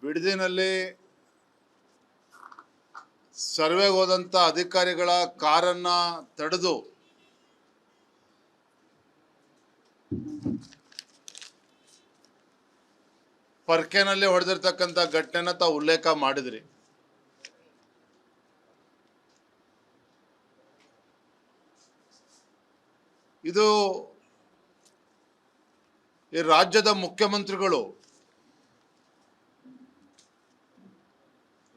ಬಿಡದಿನಲ್ಲಿ ಸರ್ವೆಗೆ ಹೋದಂಥ ಅಧಿಕಾರಿಗಳ ಕಾರನ್ನ ತಡೆದು ಪರ್ಕೆನಲ್ಲಿ ಹೊಡೆದಿರ್ತಕ್ಕಂಥ ಘಟನೆನ ತಾವು ಉಲ್ಲೇಖ ಮಾಡಿದ್ರಿ. ಇದು ಈ ರಾಜ್ಯದ ಮುಖ್ಯಮಂತ್ರಿಗಳು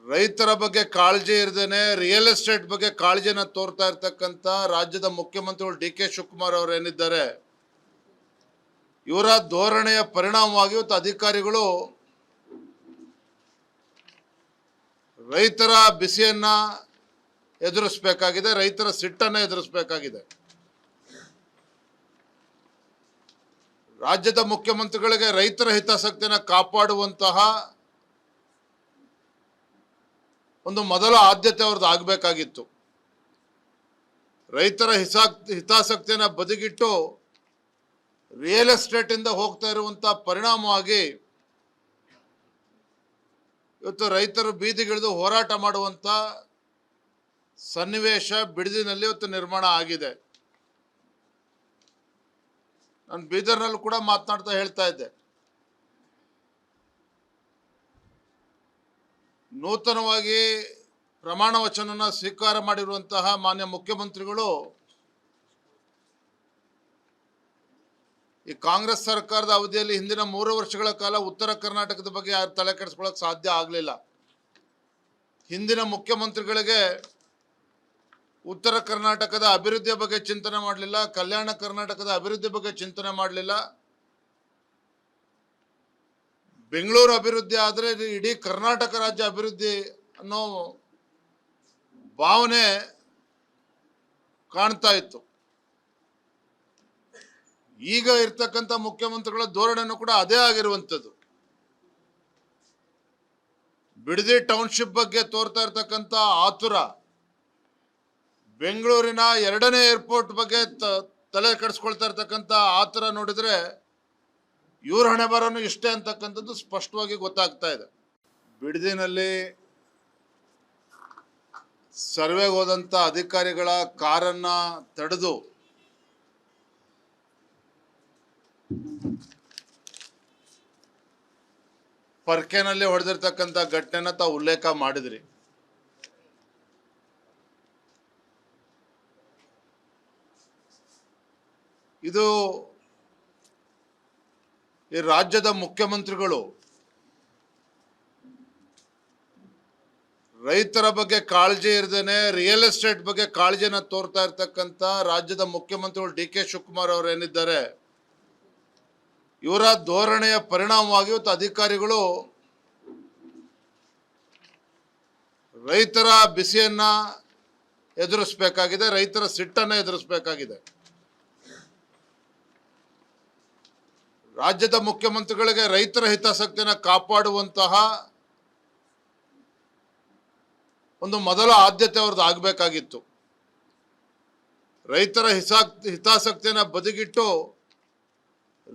ರೈತರ ಬಗ್ಗೆ ಕಾಳಜಿ ಇರದೇನೆ ರಿಯಲ್ ಎಸ್ಟೇಟ್ ಬಗ್ಗೆ ಕಾಳಜಿನ ತೋರ್ತಾ ಇರ್ತಕ್ಕಂಥ ರಾಜ್ಯದ ಮುಖ್ಯಮಂತ್ರಿಗಳು ಡಿ ಕೆ ಶಿವಕುಮಾರ್ ಅವರು ಏನಿದ್ದಾರೆ, ಇವರ ಧೋರಣೆಯ ಪರಿಣಾಮವಾಗಿ ಇವತ್ತು ಅಧಿಕಾರಿಗಳು ರೈತರ ಬಿಸಿಯನ್ನ ಎದುರಿಸಬೇಕಾಗಿದೆ, ರೈತರ ಸಿಟ್ಟನ್ನು ಎದುರಿಸಬೇಕಾಗಿದೆ. ರಾಜ್ಯದ ಮುಖ್ಯಮಂತ್ರಿಗಳಿಗೆ ರೈತರ ಹಿತಾಸಕ್ತಿಯನ್ನು ಕಾಪಾಡುವಂತಹ ಒಂದು ಮೊದಲ ಆದ್ಯತೆ ಅವ್ರದ್ದು ಆಗಬೇಕಾಗಿತ್ತು. ರೈತರ ಹಿತಾಸಕ್ತಿಯನ್ನು ಬದಿಗಿಟ್ಟು ರಿಯಲ್ ಎಸ್ಟೇಟ್ ಇಂದ ಹೋಗ್ತಾ ಇರುವಂತ ಪರಿಣಾಮವಾಗಿ ಇವತ್ತು ರೈತರು ಬೀದಿಗಿಳಿದು ಹೋರಾಟ ಮಾಡುವಂತ ಸನ್ನಿವೇಶ ಬಿಡದಿನಲ್ಲಿ ಇವತ್ತು ನಿರ್ಮಾಣ ಆಗಿದೆ. ನಾನು ಬೀದರ್ನಲ್ಲೂ ಕೂಡ ಮಾತನಾಡ್ತಾ ಹೇಳ್ತಾ ಇದ್ದೆ, ನೂತನವಾಗಿ ಪ್ರಮಾಣ ವಚನನ ಸ್ವೀಕಾರ ಮಾಡಿರುವಂತಹ ಮಾನ್ಯ ಮುಖ್ಯಮಂತ್ರಿಗಳು ಈ ಕಾಂಗ್ರೆಸ್ ಸರ್ಕಾರದ ಅವಧಿಯಲ್ಲಿ ಹಿಂದಿನ 3 ವರ್ಷಗಳ ಕಾಲ ಉತ್ತರ ಕರ್ನಾಟಕದ ಬಗ್ಗೆ ಯಾರು ತಲೆ ಕೆಡಿಸ್ಕೊಳ್ಳೋಕೆ ಸಾಧ್ಯ ಆಗಲಿಲ್ಲ. ಹಿಂದಿನ ಮುಖ್ಯಮಂತ್ರಿಗಳಿಗೆ ಉತ್ತರ ಕರ್ನಾಟಕದ ಅಭಿವೃದ್ಧಿಯ ಬಗ್ಗೆ ಚಿಂತನೆ ಮಾಡಲಿಲ್ಲ, ಕಲ್ಯಾಣ ಕರ್ನಾಟಕದ ಅಭಿವೃದ್ಧಿ ಬಗ್ಗೆ ಚಿಂತನೆ ಮಾಡಲಿಲ್ಲ. ಬೆಂಗಳೂರು ಅಭಿವೃದ್ಧಿ ಆದರೆ ಇಡೀ ಕರ್ನಾಟಕ ರಾಜ್ಯ ಅಭಿವೃದ್ಧಿ ಅನ್ನೋ ಭಾವನೆ ಕಾಣ್ತಾ ಇತ್ತು. ಈಗ ಇರ್ತಕ್ಕಂಥ ಮುಖ್ಯಮಂತ್ರಿಗಳ ಧೋರಣೆನೂ ಕೂಡ ಅದೇ ಆಗಿರುವಂಥದ್ದು. ಬಿಡದಿ ಟೌನ್ಶಿಪ್ ಬಗ್ಗೆ ತೋರ್ತಾ ಇರ್ತಕ್ಕಂಥ ಆತುರ, ಬೆಂಗಳೂರಿನ 2ನೇ ಏರ್ಪೋರ್ಟ್ ಬಗ್ಗೆ ತಲೆ ಕೆಡಿಸ್ಕೊಳ್ತಾ ಇರ್ತಕ್ಕಂಥ ಆತುರ ನೋಡಿದ್ರೆ ಇವ್ರ ಹಣೆ ಬರೋನು ಇಷ್ಟೇ ಅಂತಕ್ಕಂಥದ್ದು ಸ್ಪಷ್ಟವಾಗಿ ಗೊತ್ತಾಗ್ತಾ ಇದೆ. ಬಿಡದಿನಲ್ಲಿ ಸರ್ವೆಗೆ ಹೋದಂಥ ಅಧಿಕಾರಿಗಳ ಕಾರನ್ನ ತಡೆದು ಪರ್ಕೆನಲ್ಲಿ ಹೊಡೆದಿರ್ತಕ್ಕಂಥ ಘಟನೆನ ತಾವು ಉಲ್ಲೇಖ ಮಾಡಿದ್ರಿ. ಇದು ಈ ರಾಜ್ಯದ ಮುಖ್ಯಮಂತ್ರಿಗಳು ರೈತರ ಬಗ್ಗೆ ಕಾಳಜಿ ಇರದೇನೆ ರಿಯಲ್ ಎಸ್ಟೇಟ್ ಬಗ್ಗೆ ಕಾಳಜಿನ ತೋರ್ತಾ ಇರ್ತಕ್ಕಂಥ ರಾಜ್ಯದ ಮುಖ್ಯಮಂತ್ರಿಗಳು ಡಿ ಕೆ ಶಿವಕುಮಾರ್ ಅವರು ಏನಿದ್ದಾರೆ, ಇವರ ಧೋರಣೆಯ ಪರಿಣಾಮವಾಗಿ ಇವತ್ತು ಅಧಿಕಾರಿಗಳು ರೈತರ ಬಿಸಿಯನ್ನ ಎದುರಿಸಬೇಕಾಗಿದೆ, ರೈತರ ಸಿಟ್ಟನ್ನು ಎದುರಿಸಬೇಕಾಗಿದೆ. ರಾಜ್ಯದ ಮುಖ್ಯಮಂತ್ರಿಗಳಿಗೆ ರೈತರ ಹಿತಾಸಕ್ತಿಯನ್ನು ಕಾಪಾಡುವಂತಹ ಒಂದು ಮೊದಲ ಆದ್ಯತೆ ಅವ್ರದ್ದು ಆಗಬೇಕಾಗಿತ್ತು. ರೈತರ ಹಿತಾಸಕ್ತಿಯನ್ನು ಬದಿಗಿಟ್ಟು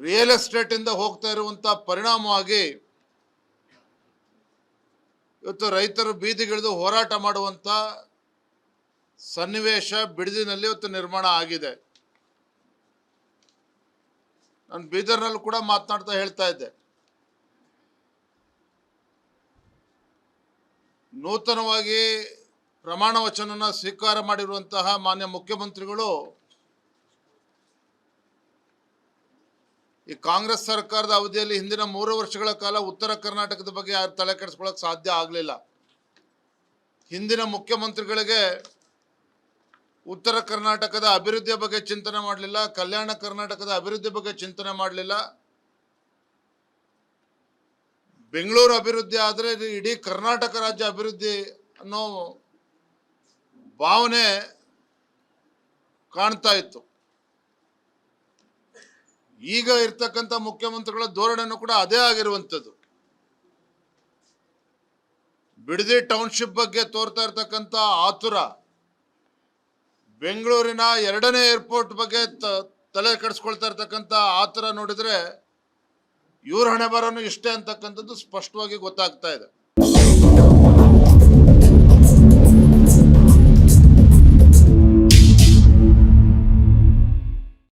ರಿಯಲ್ ಎಸ್ಟೇಟ್ ಇಂದ ಹೋಗ್ತಾ ಇರುವಂತ ಪರಿಣಾಮವಾಗಿ ಇವತ್ತು ರೈತರು ಬೀದಿಗಿಳಿದು ಹೋರಾಟ ಮಾಡುವಂತ ಸನ್ನಿವೇಶ ಬಿಡದಿನಲ್ಲಿ ಇವತ್ತು ನಿರ್ಮಾಣ ಆಗಿದೆ. ನಾನು ಬೀದರ್ನಲ್ಲೂ ಕೂಡ ಮಾತನಾಡ್ತಾ ಹೇಳ್ತಾ ಇದ್ದೆ, ನೂತನವಾಗಿ ಪ್ರಮಾಣ ವಚನನ ಸ್ವೀಕಾರ ಮಾಡಿರುವಂತಹ ಮಾನ್ಯ ಮುಖ್ಯಮಂತ್ರಿಗಳು ಈ ಕಾಂಗ್ರೆಸ್ ಸರ್ಕಾರದ ಅವಧಿಯಲ್ಲಿ ಹಿಂದಿನ 3 ವರ್ಷಗಳ ಕಾಲ ಉತ್ತರ ಕರ್ನಾಟಕದ ಬಗ್ಗೆ ಯಾರು ತಲೆ ಕೆಡಿಸ್ಕೊಳ್ಳೋಕೆ ಸಾಧ್ಯ ಆಗಲಿಲ್ಲ. ಹಿಂದಿನ ಮುಖ್ಯಮಂತ್ರಿಗಳಿಗೆ ಉತ್ತರ ಕರ್ನಾಟಕದ ಅಭಿವೃದ್ಧಿಯ ಬಗ್ಗೆ ಚಿಂತನೆ ಮಾಡಲಿಲ್ಲ, ಕಲ್ಯಾಣ ಕರ್ನಾಟಕದ ಅಭಿವೃದ್ಧಿ ಬಗ್ಗೆ ಚಿಂತನೆ ಮಾಡಲಿಲ್ಲ. ಬೆಂಗಳೂರು ಅಭಿವೃದ್ಧಿ ಆದರೆ ಇಡೀ ಕರ್ನಾಟಕ ರಾಜ್ಯ ಅಭಿವೃದ್ಧಿ ಅನ್ನೋ ಭಾವನೆ ಕಾಣ್ತಾ ಇತ್ತು. ಈಗ ಇರ್ತಕ್ಕಂಥ ಮುಖ್ಯಮಂತ್ರಿಗಳ ಧೋರಣೆನೂ ಕೂಡ ಅದೇ ಆಗಿರುವಂಥದ್ದು. ಬಿಡದಿ ಟೌನ್ಶಿಪ್ ಬಗ್ಗೆ ತೋರ್ತಾ ಇರ್ತಕ್ಕಂಥ ಆತುರ, ಬೆಂಗಳೂರಿನ 2ನೇ ಏರ್ಪೋರ್ಟ್ ಬಗ್ಗೆ ತಲೆ ಕೆಡಿಸ್ಕೊಳ್ತಾ ಇರ್ತಕ್ಕಂಥ ಆತುರ ನೋಡಿದ್ರೆ ಇವ್ರ ಹಣೆ ಬರೋನು ಇಷ್ಟೇ ಅಂತಕ್ಕಂಥದ್ದು ಸ್ಪಷ್ಟವಾಗಿ ಗೊತ್ತಾಗ್ತಾ ಇದೆ.